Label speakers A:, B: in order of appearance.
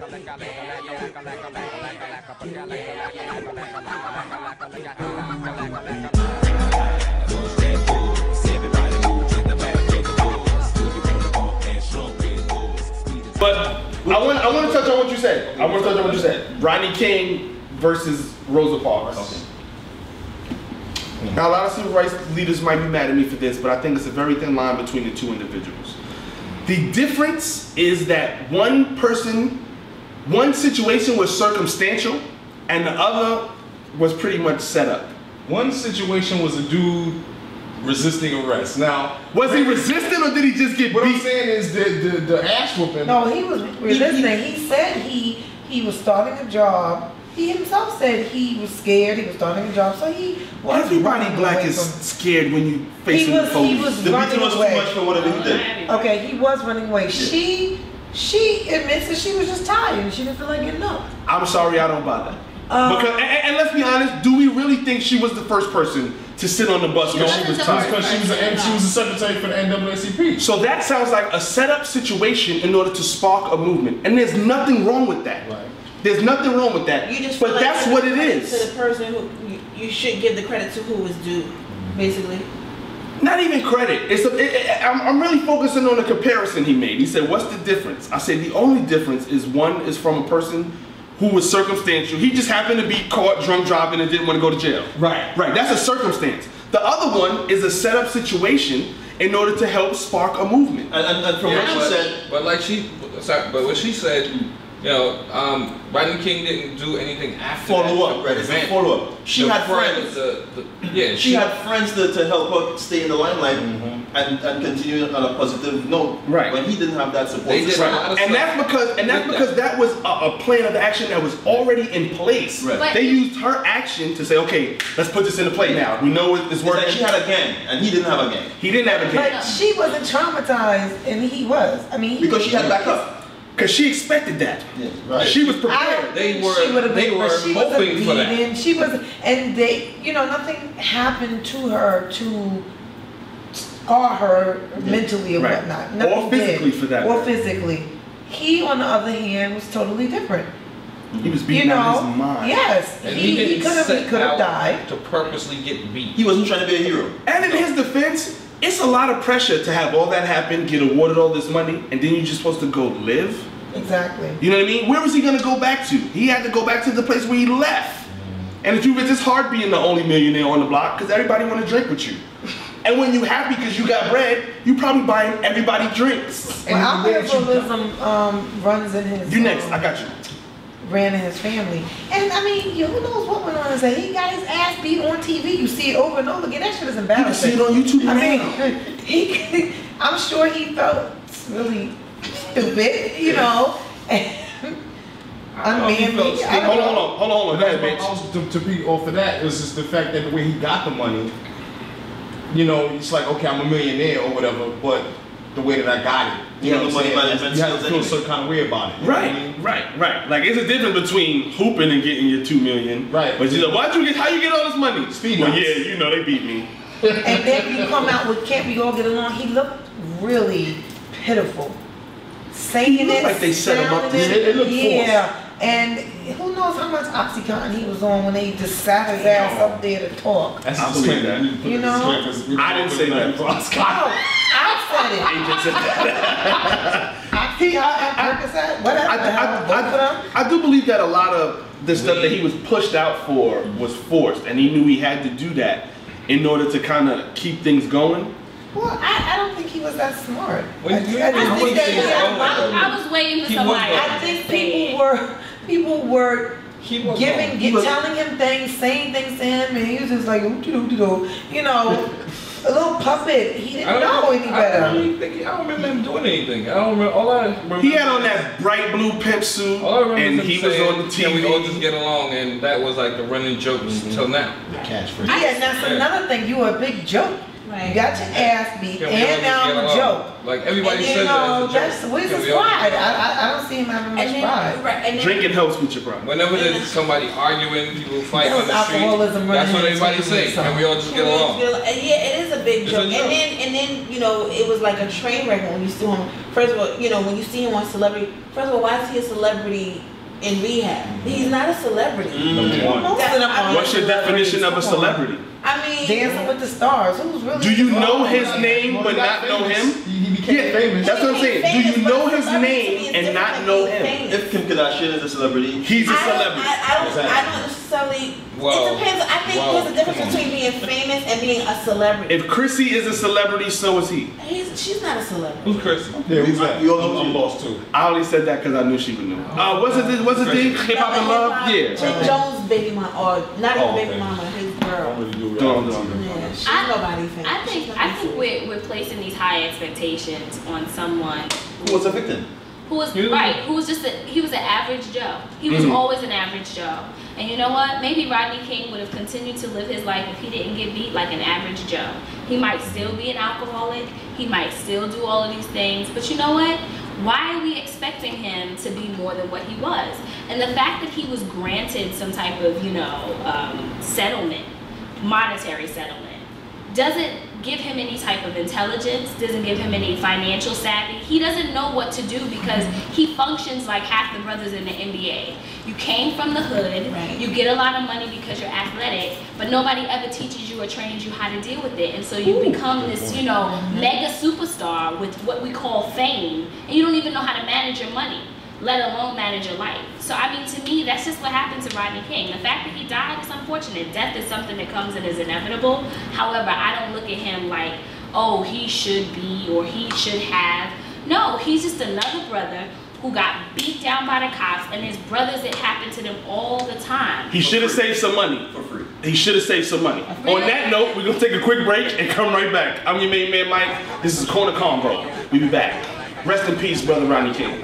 A: But I want to touch on what you said. Rodney King versus Rosa Parks. Okay. Now, a lot of civil rights leaders might be mad at me for this, but I think it's a very thin line between the two individuals. The difference is that one situation was circumstantial, and the other was pretty much set up.
B: One situation was a dude resisting arrest. Now,
A: was he resisting or did he just get beat?
B: What I'm saying is the ass whooping.
C: No, he was resisting. He said he was starting a job. He himself said he was scared. He was starting a job, so he was.
A: Everybody black is scared when you face the police.
C: He was running away.
D: Too much for whatever he did.
C: Okay, he was running away. She admits that she was just tired and she didn't feel like getting up.
A: I'm sorry, I don't buy that. Because and let's be honest, do we really think she was the first person to sit on the bus because she was tired?
B: Because she was a secretary for the NAACP.
A: So that sounds like a set-up situation in order to spark a movement, and there's nothing wrong with that.
B: Right.
A: There's nothing wrong with that.
E: You just
A: but
E: like
A: that's what it is.
E: To the person who you should give the credit to who is due, basically.
A: Not even credit. I'm really focusing on the comparison he made. He said, "What's the difference?" I said, "The only difference is one is from a person who was circumstantial. He just happened to be caught drunk driving and didn't want to go to jail. Right. That's a circumstance. The other one is a set-up situation in order to help spark a movement.
D: And from what she said,
F: but what she said, you know, Rodney King didn't do anything after
D: follow up. She had friends. She had friends to help her stay in the limelight and continue on a positive note.
A: Right.
D: When he didn't have that support.
A: And that's because that was a plan of action that was already in place. Right. They used her action to say, okay, let's put this into play now. We know it's working.
D: Like she had a gang, and he didn't have a gang.
A: He didn't have a gang.
C: But she wasn't traumatized, and he was. I mean,
D: because she had backup.
A: Because she expected that.
D: Yeah, right.
A: She was prepared.
F: They were hoping for that.
C: She was, and they, you know, nothing happened to her to scar her mentally or whatnot. Nothing
A: or physically
C: did.
A: For that.
C: Or physically. He, on the other hand, was totally different.
A: He was beating out his mind.
C: Yes.
F: And he could have
C: died.
F: To purposely get beat.
D: He wasn't trying to be a hero.
A: And in his defense, it's a lot of pressure to have all that happen, get awarded all this money, and then you're just supposed to go live.
C: Exactly.
A: You know what I mean? Where was he going to go back to? He had to go back to the place where he left. And the truth is, it's hard being the only millionaire on the block because everybody want to drink with you. And when you're happy because you got bread, you probably buying everybody drinks.
C: Well, alcoholism runs in his.
A: You next, I got you.
C: Ran in his family. And I mean, who knows what went on his head. He got his ass beat on TV. You see it over and over again. That shit is embarrassing.
A: You can see it on YouTube
C: I mean, I'm sure he felt really stupid, you know. Unmanly.
A: Hold on. Go ahead, bitch.
B: To be off of that, it's just the fact that the way he got the money, you know, it's like, okay, I'm a millionaire or whatever, but the way that I got it, you know what I'm saying? You have to feel a certain kind of way about it.
A: Right. Like, it's a difference between hooping and getting your $2 million.
B: Right.
A: But you know, how you get all this money?
B: Speed
A: well, yeah, you know, they beat me.
C: And then you come out with "Can't We All Get Along?" He looked really pitiful. Saying it
A: like they set him up.
B: It looked forced.
C: And who knows how much Oxycontin he was on when they just sat his ass up there to talk.
B: That's
A: I believe that.
C: You know?
A: I didn't say that.
C: No, I said it.
A: Agent said that.
C: Oxycontin, whatever.
A: I do believe that a lot of the stuff that he was pushed out for was forced, and he knew he had to do that in order to kind of keep things going.
C: Well, I don't think he was that smart.
E: I was waiting for somebody.
C: I think people were telling him things, saying things to him, and he was just like, you know, a little puppet. He didn't know any better.
F: I don't remember him doing anything. I don't remember. All I remember,
A: he had on that bright blue pimp suit, and he was on the TV.
F: Can we all just get along? And that was like the running joke until now.
B: The catchphrase.
C: Yeah, and that's another thing. You were a big joke. You got your ass beat, and now I'm a joke.
F: Like everybody says,
C: where's his pride? I don't see him having much pride.
A: Drinking helps with your pride.
F: Whenever there's somebody arguing, people fight on the street.
C: That's
F: what everybody say, and we all just get along.
E: Yeah, it is a big joke. And then you know, it was like a train wreck when you saw him. First of all, you know, when you see him on Celebrity. First of all, why is he a celebrity in rehab? He's not a celebrity.
A: What's your definition of a celebrity?
E: I mean,
C: Dancing with the Stars. Who's really?
A: Do you know his name but not know him?
B: He became famous.
A: That's what I'm saying. Do you know his name and not know him?
D: If Kim Kardashian is a celebrity,
A: he's a celebrity.
E: I don't necessarily. It depends. I think there's a difference between being famous and being a celebrity.
A: If Chrissy is a celebrity, so is he.
E: She's not a celebrity.
F: Who's Chrissy?
B: Yeah, who's that?
D: I'm lost
B: too.
A: I only said that because I knew she would know. What's it thing? Hip Hop and Love? Yeah.
E: Jim Jones' baby mama, or not even baby mama, his girl. Yeah, she's nobody famous.
G: I think we're placing these high expectations on someone
D: who was a victim.
G: Who was he was an average Joe. He was always an average Joe. And you know what? Maybe Rodney King would have continued to live his life if he didn't get beat like an average Joe. He might still be an alcoholic. He might still do all of these things. But you know what? Why are we expecting him to be more than what he was? And the fact that he was granted some type of, settlement, monetary settlement, doesn't give him any type of intelligence, doesn't give him any financial savvy. He doesn't know what to do because he functions like half the brothers in the NBA. You came from the hood, you get a lot of money because you're athletic, but nobody ever teaches you or trains you how to deal with it. And so you become this, mega superstar with what we call fame, and you don't even know how to manage your money, let alone manage your life. So I mean, to me, that's just what happened to Rodney King. The fact that he died is unfortunate. Death is something that comes and is inevitable. However, I don't look at him like, oh, he should be or he should have. No, he's just another brother who got beat down by the cops, and there's brothers that happen to them all the time.
A: He should have saved some money.
D: For free.
A: He should have saved some money. On that note, we're going to take a quick break and come right back. I'm your main man, Mike. This is Corna Convo. We'll be back. Rest in peace, brother Rodney King.